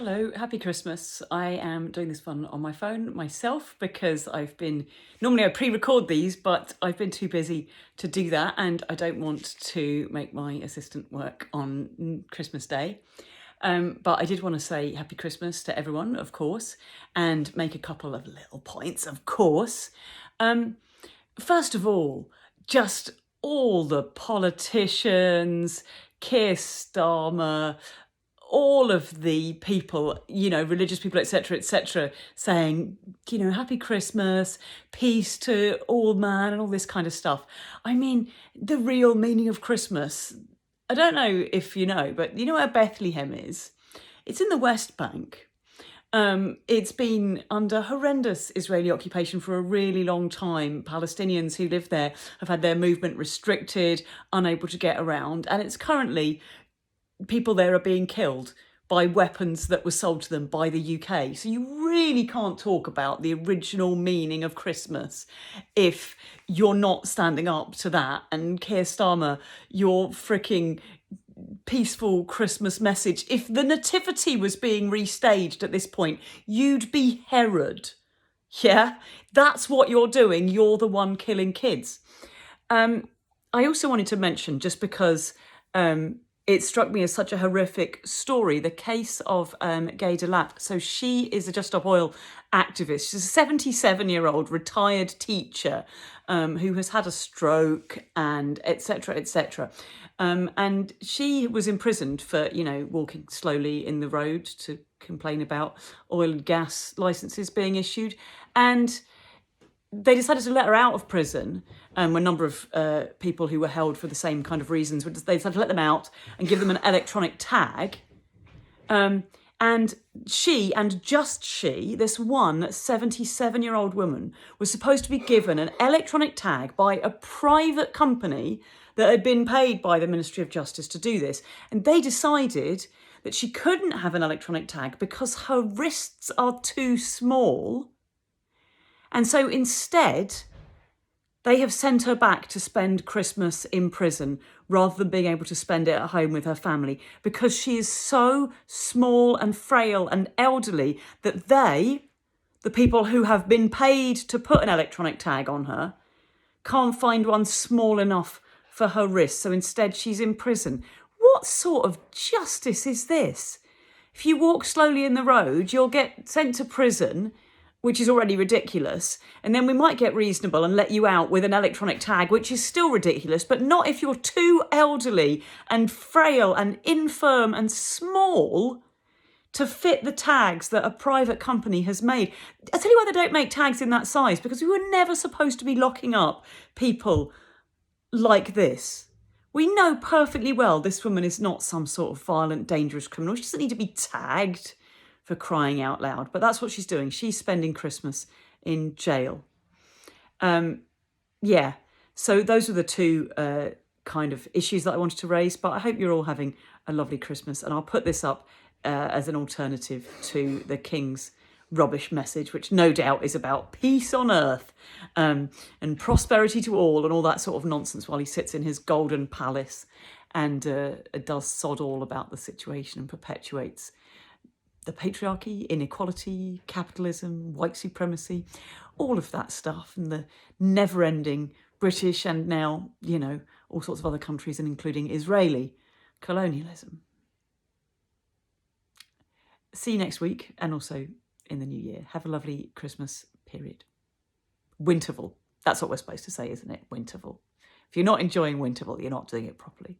Hello, happy Christmas. I am doing this one on my phone myself because normally I pre-record these, but I've been too busy to do that and I don't want to make my assistant work on Christmas Day. But I did want to say happy Christmas to everyone, of course, and make a couple of little points, of course. First of all, just all the politicians, Keir Starmer, all of the people, religious people, etc., saying, happy Christmas, peace to all man, and all this kind of stuff. I mean, the real meaning of Christmas, I don't know if you know, but you know where Bethlehem is? It's in the West Bank. It's been under horrendous Israeli occupation for a really long time. Palestinians who live there have had their movement restricted, unable to get around, and it's currently people there are being killed by weapons that were sold to them by the UK. So you really can't talk about the original meaning of Christmas if you're not standing up to that. And Keir Starmer, your freaking peaceful Christmas message, if the Nativity was being restaged at this point, you'd be Herod. Yeah, that's what you're doing. You're the one killing kids. I also wanted to mention, just because it struck me as such a horrific story, the case of Gay Delap. So she is a Just Stop Oil activist. She's a 77-year-old retired teacher who has had a stroke and etc. And she was imprisoned for, walking slowly in the road to complain about oil and gas licenses being issued. And they decided to let her out of prison. A number of people who were held for the same kind of reasons, they decided to let them out and give them an electronic tag. And she, and just she, this one 77-year-old woman, was supposed to be given an electronic tag by a private company that had been paid by the Ministry of Justice to do this. And they decided that she couldn't have an electronic tag because her wrists are too small. And so instead, they have sent her back to spend Christmas in prison rather than being able to spend it at home with her family, because she is so small and frail and elderly that the people who have been paid to put an electronic tag on her, can't find one small enough for her wrist. So instead, she's in prison. What sort of justice is this? If you walk slowly in the road, you'll get sent to prison, which is already ridiculous, and then we might get reasonable and let you out with an electronic tag, which is still ridiculous, but not if you're too elderly and frail and infirm and small to fit the tags that a private company has made. I'll tell you why they don't make tags in that size, because we were never supposed to be locking up people like this. We know perfectly well this woman is not some sort of violent, dangerous criminal. She doesn't need to be tagged, for crying out loud. But that's what she's doing. She's spending Christmas in jail. So those are the two kind of issues that I wanted to raise. But I hope you're all having a lovely Christmas. And I'll put this up as an alternative to the King's rubbish message, which no doubt is about peace on earth and prosperity to all and all that sort of nonsense, while he sits in his golden palace and does sod all about the situation and perpetuates the patriarchy, inequality, capitalism, white supremacy, all of that stuff, and the never-ending British and now, all sorts of other countries, and including Israeli colonialism. See you next week, and also in the new year. Have a lovely Christmas period. Winterval. That's what we're supposed to say, isn't it? Winterval. If you're not enjoying Winterval, you're not doing it properly.